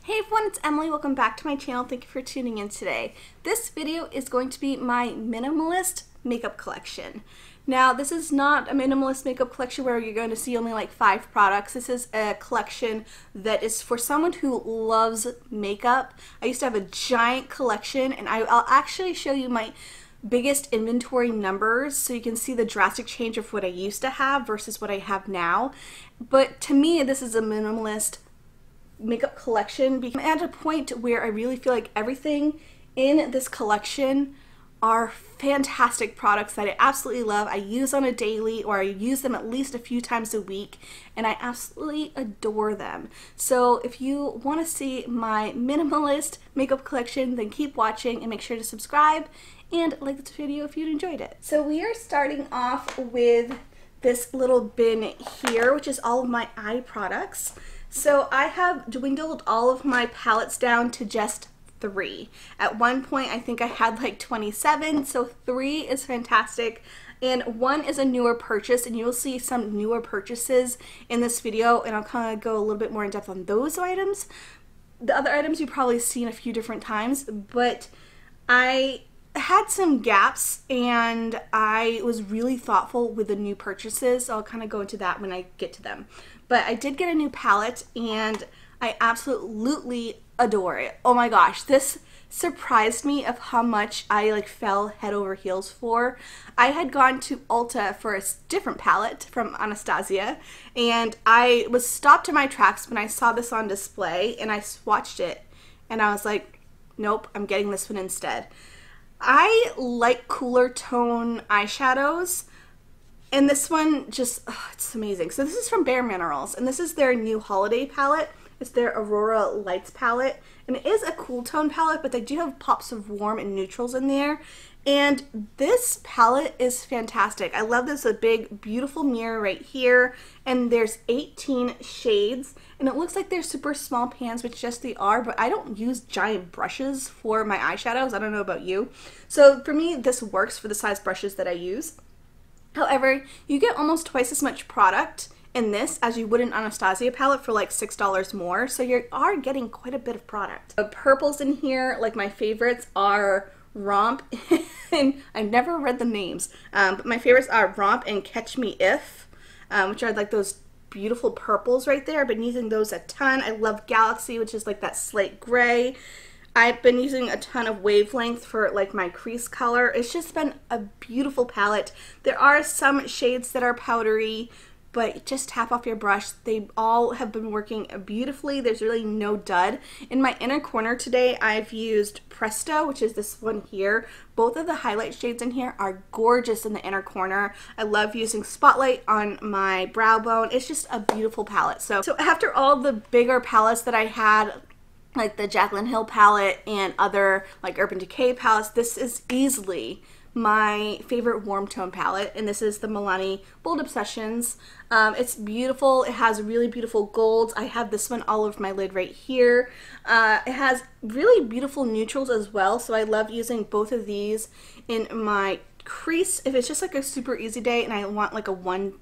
Hey everyone, it's Emily. Welcome back to my channel. Thank you for tuning in today. This video is going to be my minimalist makeup collection. Now, this is not a minimalist makeup collection where you're going to see only like 5 products. This is a collection that is for someone who loves makeup. I used to have a giant collection, and I'll actually show you my biggest inventory numbers so you can see the drastic change of what I used to have versus what I have now. But to me, this is a minimalist makeup collection because I'm at a point where I really feel like everything in this collection are fantastic products that I absolutely love. I use on a daily, or I use them at least a few times a week, and I absolutely adore them. So if you want to see my minimalist makeup collection, then keep watching and make sure to subscribe and like this video if you enjoyed it. So we are starting off with this little bin here, which is all of my eye products. So I have dwindled all of my palettes down to just 3. At one point I think I had like 27, so 3 is fantastic. And 1 is a newer purchase, and you will see some newer purchases in this video, and I'll kind of go a little bit more in depth on those items. The other items you've probably seen a few different times, but I had some gaps and I was really thoughtful with the new purchases. So I'll kind of go into that when I get to them. But I did get a new palette and I absolutely adore it. Oh my gosh, this surprised me of how much I fell head over heels for. I had gone to Ulta for a different palette from Anastasia, and I was stopped in my tracks when I saw this on display, and I swatched it and I was like, nope, I'm getting this one instead. I like cooler tone eyeshadows, and this one just, it's amazing. So this is from Bare Minerals, and this is their new holiday palette. It's their Aurora Lights palette, and it is a cool tone palette, but they do have pops of warm and neutrals in there. And this palette is fantastic. I love this, a big, beautiful mirror right here, and there's 18 shades, and it looks like they're super small pans, which yes, they are, but I don't use giant brushes for my eyeshadows. I don't know about you. So for me, this works for the size brushes that I use. However, you get almost twice as much product in this as you would an Anastasia palette for like $6 more, so you are getting quite a bit of product. The purples in here, like my favorites, are Romp, and I've never read the names, but my favorites are Romp and Catch Me If, which are like those beautiful purples right there. I've been using those a ton. I love Galaxy, which is like that slate gray. I've been using a ton of Wavelength for like my crease color. It's just been a beautiful palette. There are some shades that are powdery, but just tap off your brush. They all have been working beautifully. There's really no dud. In my inner corner today, I've used Presto, which is this one here. Both of the highlight shades in here are gorgeous in the inner corner. I love using Spotlight on my brow bone. It's just a beautiful palette. So after all the bigger palettes that I had, like the Jaclyn Hill palette and other like Urban Decay palettes, this is easily my favorite warm tone palette, and this is the Milani Bold Obsessions. It's beautiful. It has really beautiful golds. I have this one all over my lid right here. It has really beautiful neutrals as well, so I love using both of these in my crease. If it's just like a super easy day and I want like a one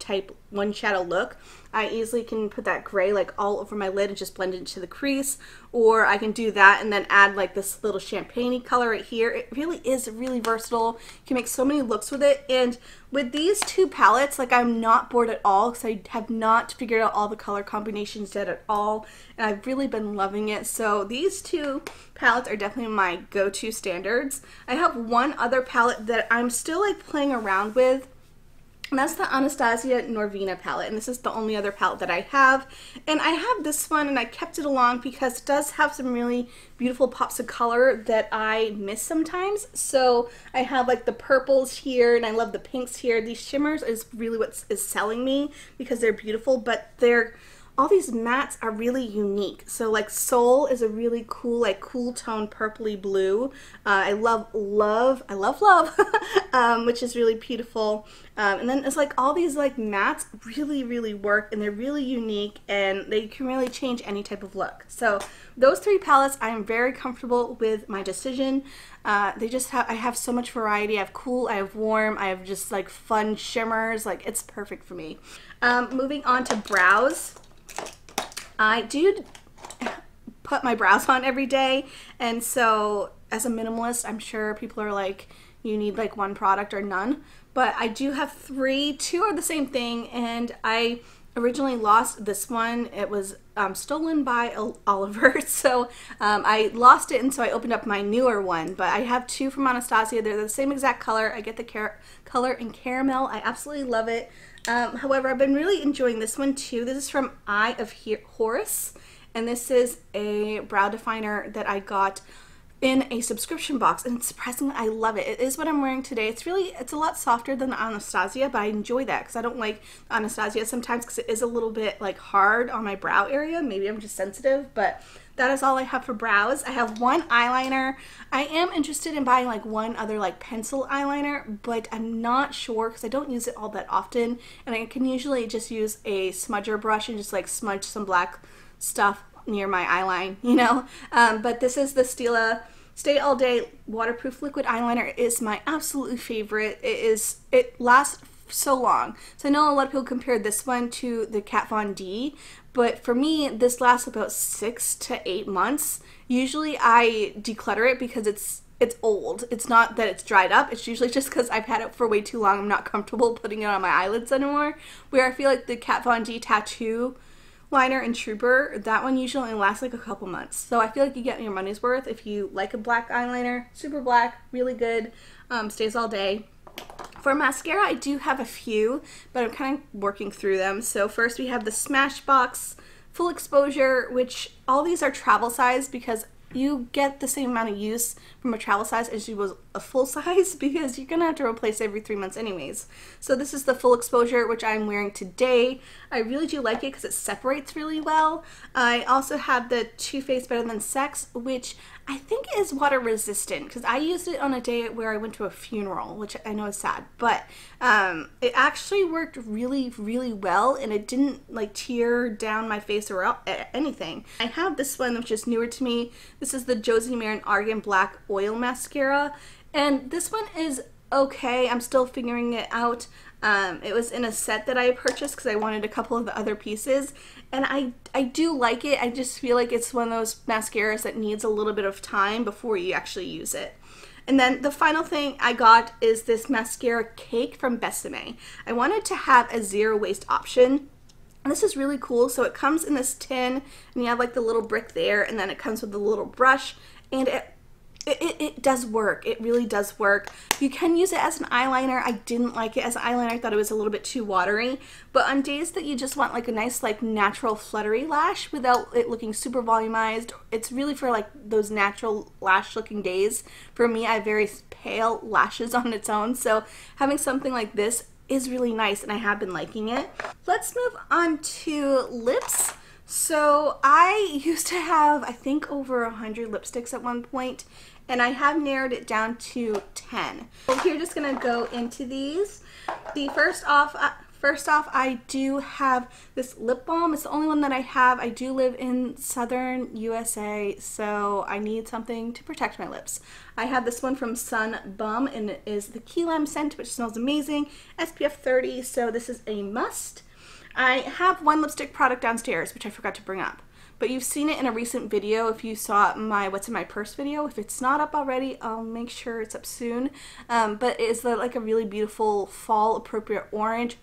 shadow look, I easily can put that gray like all over my lid and just blend it into the crease, or I can do that and then add like this little champagne-y color right here. It really is really versatile. You can make so many looks with it, and with these two palettes, like, I'm not bored at all because I have not figured out all the color combinations yet at all, and I've really been loving it. So these two palettes are definitely my go-to standards. I have one other palette that I'm still like playing around with, and that's the Anastasia Norvina palette, and this is the only other palette that I have. And I have this one, and I kept it along because it does have some really beautiful pops of color that I miss sometimes. So I have like the purples here, and I love the pinks here. These shimmers is really what is selling me because they're beautiful, but all these mattes are really unique. So like Soul is a really cool, like cool tone purpley blue. I love Love, which is really beautiful. And then it's like all these like mattes really work, and they're really unique, and they can really change any type of look. So those 3 palettes, I am very comfortable with my decision. I have so much variety. I have cool, I have warm, I have just like fun shimmers. Like, it's perfect for me. Moving on to brows. I do put my brows on every day, and so as a minimalist, I'm sure people are like, you need like one product or none, but I do have three. Two are the same thing, and I originally lost this one. It was stolen by Oliver, so I lost it, and so I opened up my newer one. But I have two from Anastasia. They're the same exact color. I get the color in caramel. I absolutely love it. However, I've been really enjoying this one too. This is from Eye of Horus, and this is a brow definer that I got in a subscription box, and surprisingly I love it. It is what I'm wearing today. It's a lot softer than the Anastasia, but I enjoy that because I don't like Anastasia sometimes because it is a little bit like hard on my brow area. Maybe I'm just sensitive, but that is all I have for brows. I have one eyeliner. I am interested in buying like one other like pencil eyeliner, but I'm not sure because I don't use it all that often, and I can usually just use a smudger brush and just like smudge some black stuff near my eyeline, you know. But this is the Stila Stay All Day Waterproof Liquid Eyeliner. It is my absolute favorite. It lasts so long. So I know a lot of people compared this one to the Kat Von D, but for me, this lasts about 6 to 8 months. Usually I declutter it because it's old. It's not that it's dried up. It's usually just because I've had it for way too long. I'm not comfortable putting it on my eyelids anymore. Where I feel like the Kat Von D Tattoo Liner and Trooper, that one usually only lasts like a couple months. So I feel like you get your money's worth if you like a black eyeliner. Super black, really good, stays all day. For mascara, I do have a few, but I'm kind of working through them. So first we have the Smashbox Full Exposure, which all these are travel size because you get the same amount of use from a travel size as you was a full size because you're gonna have to replace every 3 months anyways. So this is the Full Exposure, which I'm wearing today. I really do like it because it separates really well. I also have the Too Faced Better Than Sex, which I think is water resistant because I used it on a day where I went to a funeral, which I know is sad, but it actually worked really, really well, and it didn't like tear down my face or anything. I have this one, which is newer to me. This is the Josie Maran Argan Black Oil Mascara, and this one is okay. I'm still figuring it out. It was in a set that I purchased because I wanted a couple of the other pieces, and I do like it. I just feel like it's one of those mascaras that needs a little bit of time before you actually use it. And then the final thing I got is this mascara cake from Besame. I wanted to have a zero waste option. And this is really cool. So it comes in this tin, and you have like the little brick there, and then it comes with a little brush, and it does work. It really does work. You can use it as an eyeliner. I didn't like it as an eyeliner. I thought it was a little bit too watery. But on days that you just want like a nice like natural fluttery lash without it looking super volumized, it's really for like those natural lash looking days. For me, I have very pale lashes on its own. So having something like this is really nice, and I have been liking it. Let's move on to lips. So I used to have, I think, over 100 lipsticks at one point, and I have narrowed it down to 10. So we're just gonna go into these. The first off, I do have this lip balm. It's the only one that I have. I do live in southern USA, so I need something to protect my lips. I have this one from Sun Bum, and it is the key lime scent, which smells amazing. SPF 30, so this is a must. I have one lipstick product downstairs, which I forgot to bring up. But you've seen it in a recent video if you saw my What's in My Purse video. If it's not up already, I'll make sure it's up soon. But it's like a really beautiful fall appropriate orange.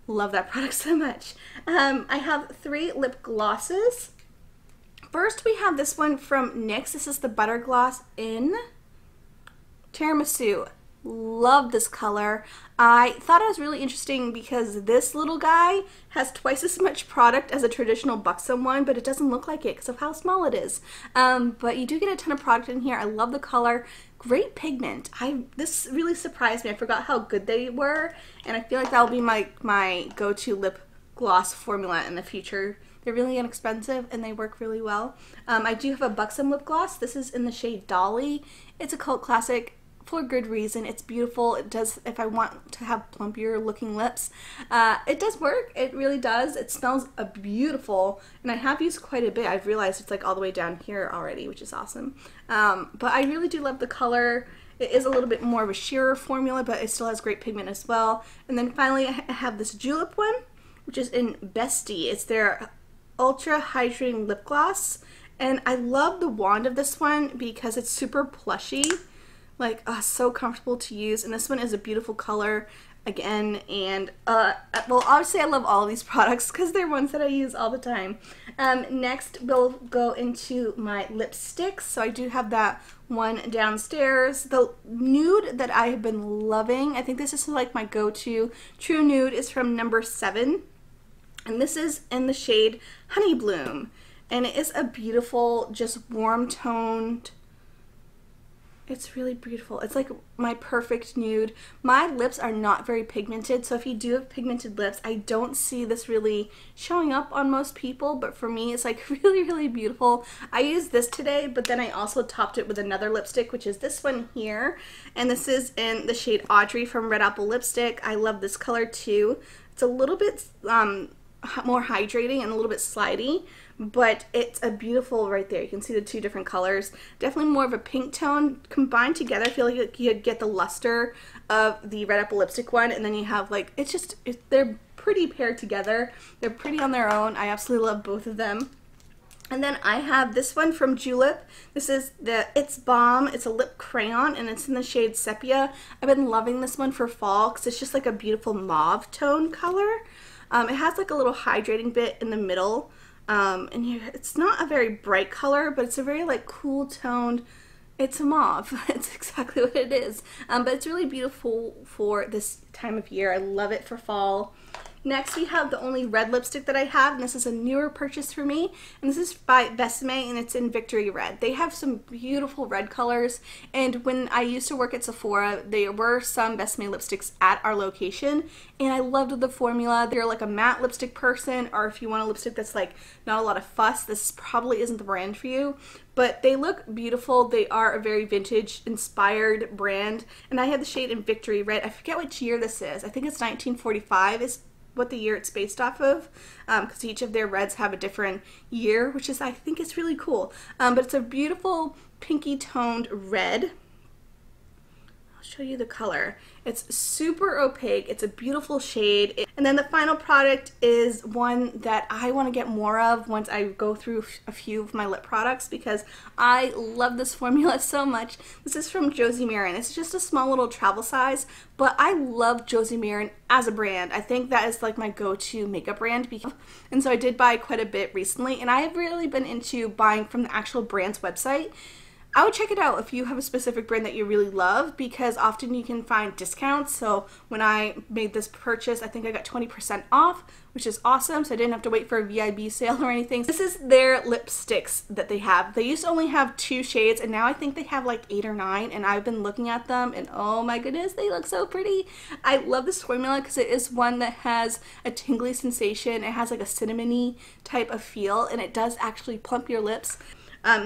Love that product so much. I have 3 lip glosses. First we have this one from NYX. This is the Butter Gloss in Tiramisu. Love this color. I thought it was really interesting because this little guy has twice as much product as a traditional Buxom one, but it doesn't look like it because of how small it is. But you do get a ton of product in here. I love the color. Great pigment. This really surprised me. I forgot how good they were, and I feel like that'll be my go-to lip gloss formula in the future. They're really inexpensive and they work really well. I do have a Buxom lip gloss. This is in the shade Dolly. It's a cult classic for good reason. It's beautiful. It does, if I want to have plumpier looking lips, it does work. It really does. It smells beautiful, and I have used quite a bit. I've realized it's like all the way down here already, which is awesome. But I really do love the color. It is a little bit more of a sheerer formula, but it still has great pigment as well. And then finally I have this Julep one, which is in Bestie. It's their Ultra Hydrating Lip Gloss, And I love the wand of this one because it's super plushy, like so comfortable to use. And this one is a beautiful color again. And well, obviously I love all of these products because they're ones that I use all the time. Next we'll go into my lipsticks. So I do have that one downstairs. The nude that I have been loving, I think this is like my go-to true nude, is from number 7. And this is in the shade Honey Bloom. And it is a beautiful, just warm toned, it's really beautiful. It's like my perfect nude. My lips are not very pigmented, so if you do have pigmented lips, I don't see this really showing up on most people, but for me it's like really, really beautiful. I used this today, but then I also topped it with another lipstick, which is this one here. And this is in the shade Audrey from Red Apple Lipstick. I love this color too. It's a little bit more hydrating and a little bit slidey, but it's a beautiful right there. You can see the two different colors. Definitely more of a pink tone. Combined together, I feel like you get the luster of the Red Apple Lipstick one, and then you have like, they're pretty paired together. They're pretty on their own. I absolutely love both of them. And then I have this one from Julep. This is It's Balm. It's a lip crayon and it's in the shade Sepia. I've been loving this one for fall because it's just like a beautiful mauve tone color. It has like a little hydrating bit in the middle. And it's not a very bright color, but it's a very like cool toned, it's a mauve. It's exactly what it is. But it's really beautiful for this time of year. I love it for fall. Next we have the only red lipstick that I have, and this is a newer purchase for me, and this is by Besame, and it's in Victory Red. They have some beautiful red colors, and when I used to work at Sephora, there were some Besame lipsticks at our location, and I loved the formula. They're like a matte lipstick person, or if you want a lipstick that's like not a lot of fuss, this probably isn't the brand for you. But they look beautiful. They are a very vintage inspired brand, and I have the shade in Victory Red. I forget which year this is. I think it's 1945 is what the year it's based off of, because each of their reds have a different year, which is, I think, is really cool. But it's a beautiful pinky toned red. I'll show you the color. It's super opaque. It's a beautiful shade. And then the final product is one that I want to get more of once I go through a few of my lip products, because I love this formula so much. This is from Josie Maran. It's just a small little travel size, but I love Josie Maran as a brand. I think that is like my go-to makeup brand, and so I did buy quite a bit recently, and I have really been into buying from the actual brand's website. I would check it out if you have a specific brand that you really love, because often you can find discounts. So when I made this purchase, I think I got 20% off, which is awesome. So I didn't have to wait for a VIB sale or anything. This is their lipsticks that they have. They used to only have 2 shades, and now I think they have like 8 or 9, and I've been looking at them and oh my goodness, they look so pretty. I love this formula because it is one that has a tingly sensation. It has like a cinnamony type of feel, and it does actually plump your lips.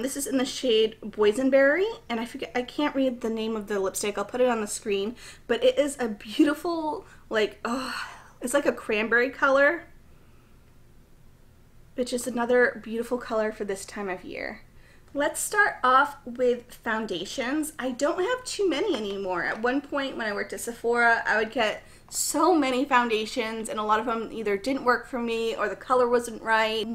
This is in the shade Boysenberry, and I can't read the name of the lipstick. I'll put it on the screen, but it is a beautiful, like, it's like a cranberry color, which is another beautiful color for this time of year. Let's start off with foundations. I don't have too many anymore. At one point when I worked at Sephora, I would get so many foundations, and a lot of them either didn't work for me or the color wasn't right.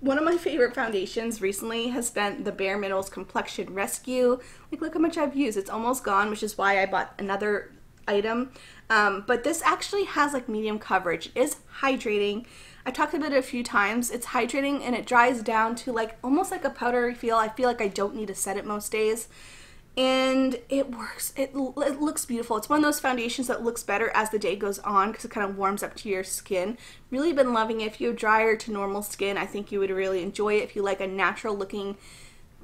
One of my favorite foundations recently has been the Bare Minerals Complexion Rescue. Like, look how much I've used. It's almost gone, which is why I bought another item. But this actually has like medium coverage. It is hydrating. I talked about it a few times. It's hydrating and it dries down to like almost like a powdery feel. I feel like I don't need to set it most days. And it works. It looks beautiful. It's one of those foundations that looks better as the day goes on because it kind of warms up to your skin. Really been loving it. If you have drier to normal skin, I think you would really enjoy it. If you like a natural looking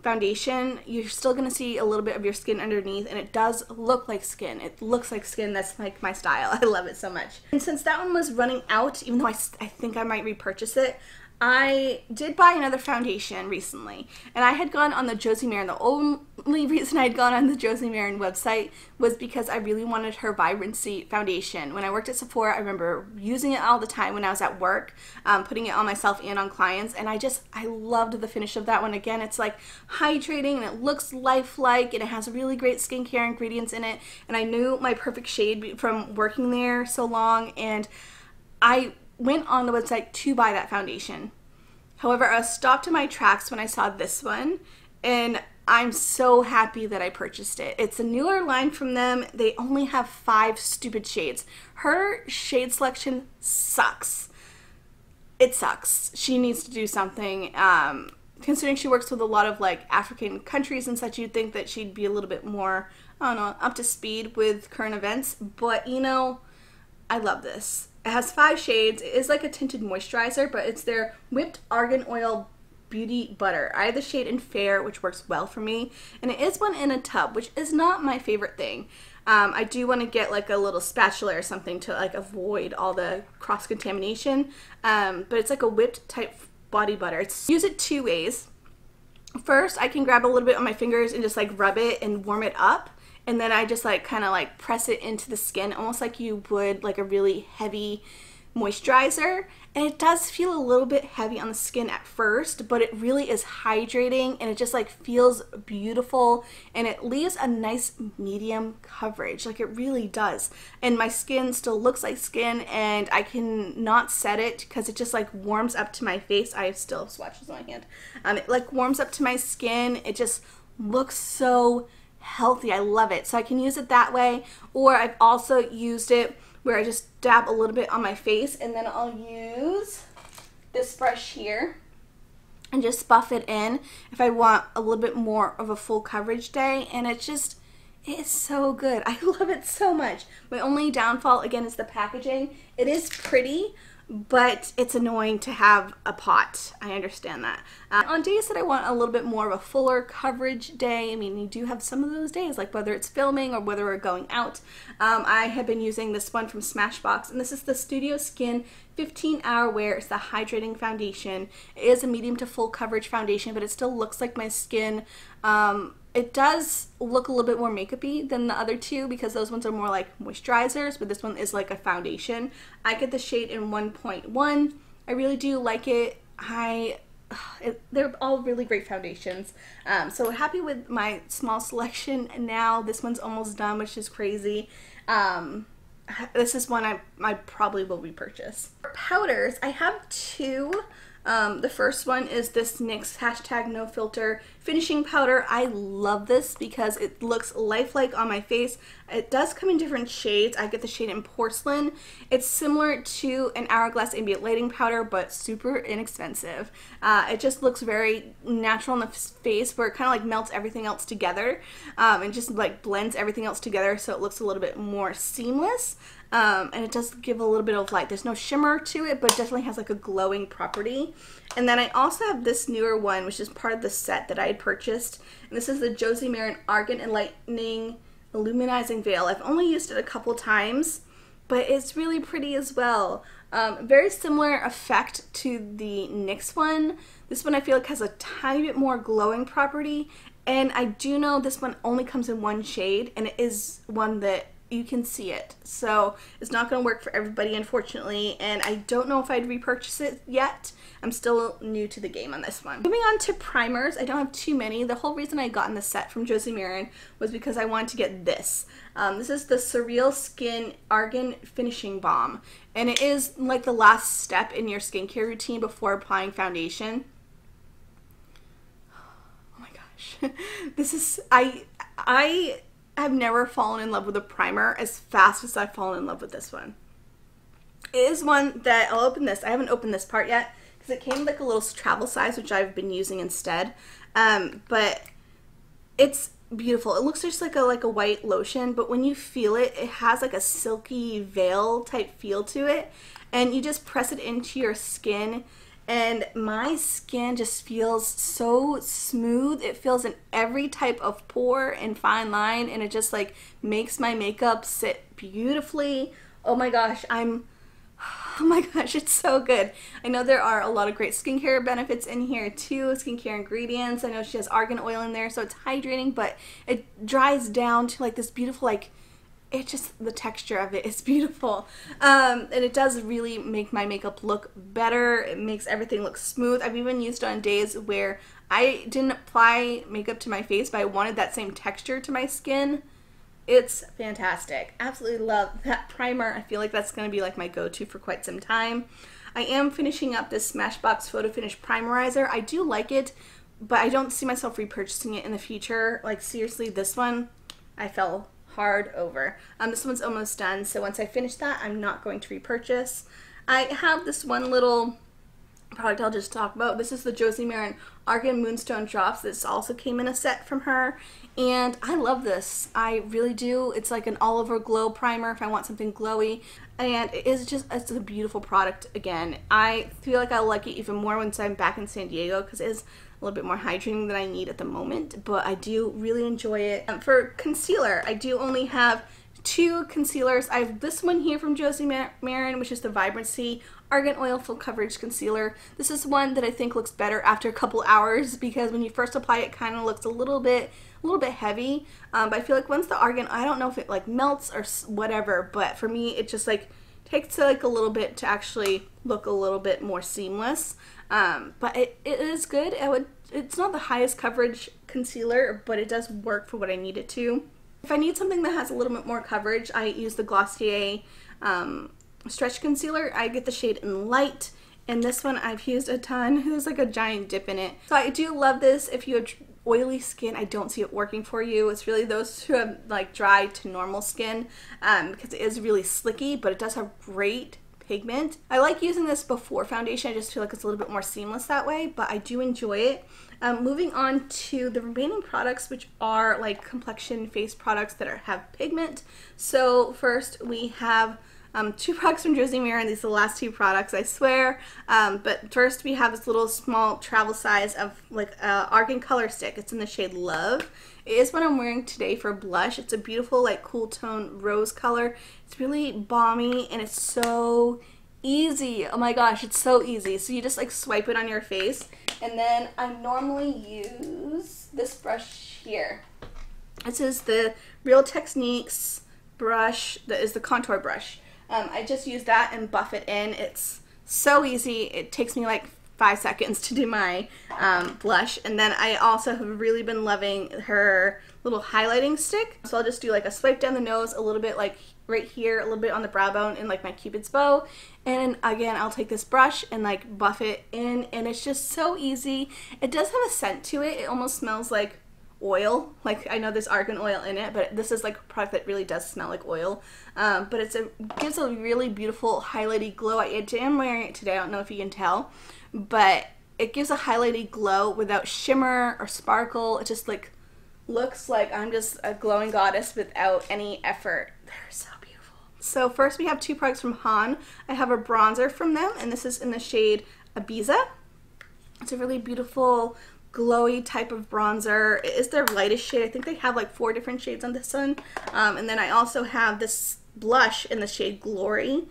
foundation, you're still going to see a little bit of your skin underneath, and it does look like skin. It looks like skin. That's like my style. I love it so much. And since that one was running out, even though I think I might repurchase it, I did buy another foundation recently, and I had gone on the Josie Maran. The only reason I had gone on the Josie Maran website was because I really wanted her Vibrancy foundation. When I worked at Sephora, I remember using it all the time when I was at work, putting it on myself and on clients, and I loved the finish of that one. Again, it's like hydrating, and it looks lifelike, and it has really great skincare ingredients in it, and I knew my perfect shade from working there so long, and I went on the website to buy that foundation, However, I was stopped in my tracks when I saw this one, and I'm so happy that I purchased it. It's a newer line from them. They only have 5 stupid shades. Her shade selection sucks. It sucks. She needs to do something. Considering she works with a lot of like African countries and such, you'd think that she'd be a little bit more, I don't know, up to speed with current events. But you know, I love this. It has 5 shades. It is like a tinted moisturizer, but it's their whipped argan oil beauty butter. I have the shade in Fair, which works well for me, and it is one in a tub, which is not my favorite thing. I do want to get like a little spatula or something to like avoid all the cross-contamination, but it's like a whipped type body butter. Use it 2 ways. First, I can grab a little bit on my fingers and just like rub it and warm it up, and then I just like kind of like press it into the skin, almost like you would like a really heavy moisturizer. And it does feel a little bit heavy on the skin at first, but it really is hydrating, and it just like feels beautiful, and it leaves a nice medium coverage. Like it really does. And my skin still looks like skin, and I can not set it because it just like warms up to my face. I still have swatches on my hand. It like warms up to my skin. It just looks so healthy. I love it. So I can use it that way, or I've also used it where I just dab a little bit on my face, and then I'll use this brush here and just buff it in if I want a little bit more of a full coverage day. And it is so good. I love it so much. My only downfall again is the packaging. It is pretty, but it's annoying to have a pot. I understand that. On days that I want a little bit more of a fuller coverage day, I mean, you do have some of those days, like whether it's filming or whether we're going out. I have been using this one from Smashbox, and this is the Studio Skin 15-Hour Wear. It's the hydrating foundation. It is a medium to full coverage foundation, but it still looks like my skin. It does look a little bit more makeup-y than the other two because those ones are more like moisturizers, but this one is like a foundation. I get the shade in 1.1. I really do like it. They're all really great foundations. So happy with my small selection now. This one's almost done, which is crazy. This is one I probably will repurchase. For powders, I have 2. The first one is this NYX #NoFilter finishing powder. I love this because it looks lifelike on my face. It does come in different shades. I get the shade in Porcelain. It's similar to an Hourglass Ambient Lighting powder, but super inexpensive. It just looks very natural on the face, where it kind of like melts everything else together, and just like blends everything else together, so it looks a little bit more seamless. And it does give a little bit of light. There's no shimmer to it, but definitely has like a glowing property. And then I also have this newer one, which is part of the set that I had purchased. And this is the Josie Maran Argan Enlightening Illuminizing Veil. I've only used it a couple times, but it's really pretty as well. Very similar effect to the NYX one. This one I feel like has a tiny bit more glowing property. And I do know this one only comes in 1 shade, and it is one that you can see it, so it's not going to work for everybody, unfortunately, and I don't know if I'd repurchase it yet. I'm still new to the game on this one. Moving on to primers, I don't have too many. The whole reason I got in the set from Josie Maran was because I wanted to get this. This is the Surreal Skin Argan Finishing Balm, and it is like the last step in your skincare routine before applying foundation. Oh my gosh. This is, I've never fallen in love with a primer as fast as I've fallen in love with this one. It is one that, I'll open this. I haven't opened this part yet because it came like a little travel size, which I've been using instead. But it's beautiful. It looks just like a white lotion, but when you feel it, it has like a silky veil type feel to it. And you just press it into your skin, and my skin just feels so smooth. It feels in every type of pore and fine line, and it just like makes my makeup sit beautifully. Oh my gosh, it's so good. I know there are a lot of great skincare benefits in here too, skincare ingredients. I know she has argan oil in there, so it's hydrating, but it dries down to like this beautiful, like, it just, the texture of it is beautiful. And it does really make my makeup look better. It makes everything look smooth. I've even used it on days where I didn't apply makeup to my face, but I wanted that same texture to my skin. It's fantastic. Absolutely love that primer. I feel like that's going to be like my go-to for quite some time. I am finishing up this Smashbox Photo Finish Primerizer. I do like it, but I don't see myself repurchasing it in the future. Like, seriously, this one I fell hard over. This one's almost done, so once I finish that, I'm not going to repurchase. I have this one little product I'll just talk about. This is the Josie Maran Argan Moonstone Drops. This also came in a set from her, and I love this. I really do. It's like an all-over glow primer if I want something glowy, and it's a beautiful product. Again, I feel like I'll like it even more once I'm back in San Diego because it is a little bit more hydrating than I need at the moment, but I do really enjoy it. For concealer, I do only have 2 concealers. I have this one here from Josie Maran, which is the Vibrancy Argan Oil Full Coverage Concealer. This is one that I think looks better after a couple hours because when you first apply it, kind of looks a little bit heavy. But I feel like once the Argan, I don't know if it like melts or whatever, but for me, it just like takes like a little bit to actually look a little bit more seamless. But it is good. It's not the highest coverage concealer, but it does work for what I need it to. If I need something that has a little bit more coverage, I use the Glossier Stretch Concealer. I get the shade in Light, and this one I've used a ton. There's like a giant dip in it. So I do love this. If you have oily skin, I don't see it working for you. It's really those who have like dry to normal skin because it is really slicky, but it does have great pigment. I like using this before foundation. I just feel like it's a little bit more seamless that way, but I do enjoy it. Moving on to the remaining products, which are like complexion face products that have pigment. So first we have 2 products from Josie Maran. These are the last 2 products, I swear. But first we have this little small travel size of like Argan Color Stick. It's in the shade Love. It is what I'm wearing today for blush. It's a beautiful like cool tone rose color. It's really balmy and it's so easy. Oh my gosh, it's so easy. So you just like swipe it on your face, and then I normally use this brush here. This is the Real Techniques brush. That is the contour brush. I just use that and buff it in. It's so easy. It takes me like 5 seconds to do my blush. And then I also have really been loving her little highlighting stick. So I'll just do like a swipe down the nose, a little bit like right here, a little bit on the brow bone and like my cupid's bow. And again, I'll take this brush and like buff it in, and it's just so easy. It does have a scent to it. It almost smells like oil. Like, I know there's argan oil in it, but this is like a product that really does smell like oil. But it gives a really beautiful highlighty glow. I am wearing it today. I don't know if you can tell, but it gives a highlighty glow without shimmer or sparkle. It just like looks like I'm just a glowing goddess without any effort. They're so beautiful. So first we have 2 products from Han. I have a bronzer from them, and this is in the shade Ibiza. It's a really beautiful glowy type of bronzer. It is their lightest shade. I think they have like 4 different shades on this one. And then I also have this blush in the shade Glory.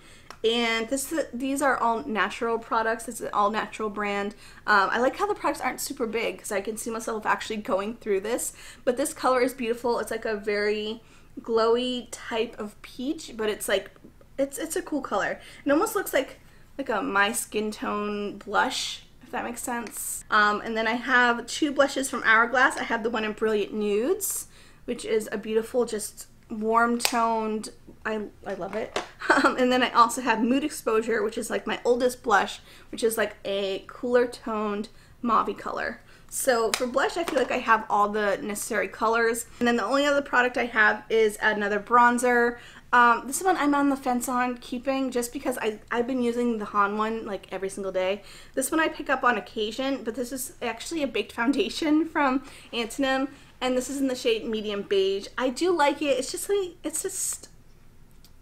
And these are all natural products. This is an all natural brand. I like how the products aren't super big because I can see myself actually going through this. But this color is beautiful. It's like a very glowy type of peach, but it's like, it's a cool color. It almost looks like a my skin tone blush, if that makes sense. And then I have 2 blushes from Hourglass. I have the one in Brilliant Nudes, which is a beautiful, just warm toned, I love it. And then I also have Mood Exposure, which is like my oldest blush, which is like a cooler toned mauve color. So for blush, I feel like I have all the necessary colors. And then the only other product I have is another bronzer. This one I'm on the fence on keeping just because I've been using the Han one like every single day. This one I pick up on occasion, but this is actually a baked foundation from Athena, and this is in the shade Medium Beige. I do like it. It's just like,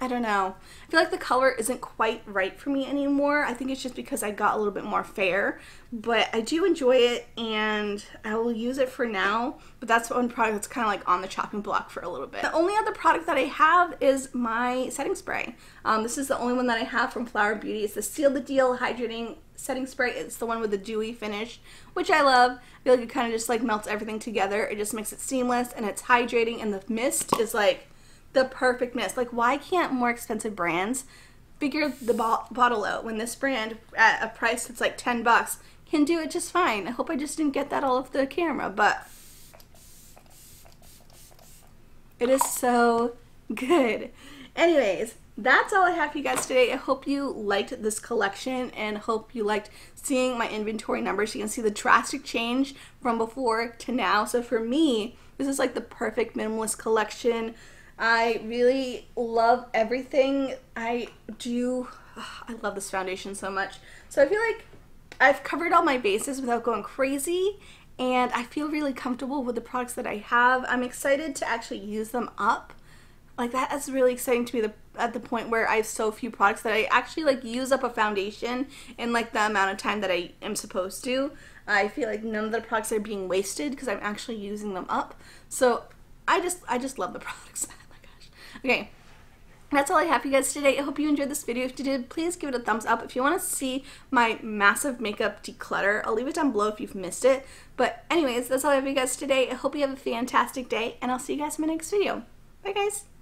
I don't know. I feel like the color isn't quite right for me anymore. I think it's just because I got a little bit more fair, but I do enjoy it and I will use it for now. But that's one product that's kind of like on the chopping block for a little bit. The only other product that I have is my setting spray. This is the only one that I have from Flower Beauty. It's the Seal the Deal Hydrating Setting Spray. It's the one with the dewy finish, which I love. I feel like it kind of just like melts everything together. It just makes it seamless and it's hydrating, and the mist is like the perfect mist. Like, why can't more expensive brands figure the bottle out when this brand at a price that's like 10 bucks can do it just fine? I hope I just didn't get that all off the camera, but it is so good. Anyways, that's all I have for you guys today. I hope you liked this collection and hope you liked seeing my inventory numbers. You can see the drastic change from before to now. So for me, this is like the perfect minimalist collection. I really love everything I do. I love this foundation so much. So I feel like I've covered all my bases without going crazy, and I feel really comfortable with the products that I have. I'm excited to actually use them up. Like, that is really exciting to me at the point where I have so few products that I actually like use up a foundation in like the amount of time that I am supposed to. I feel like none of the products are being wasted because I'm actually using them up. So I just love the products. Oh my gosh. Okay. That's all I have for you guys today. I hope you enjoyed this video. If you did, please give it a thumbs up. If you want to see my massive makeup declutter, I'll leave it down below if you've missed it. But anyways, that's all I have for you guys today. I hope you have a fantastic day, and I'll see you guys in my next video. Bye guys!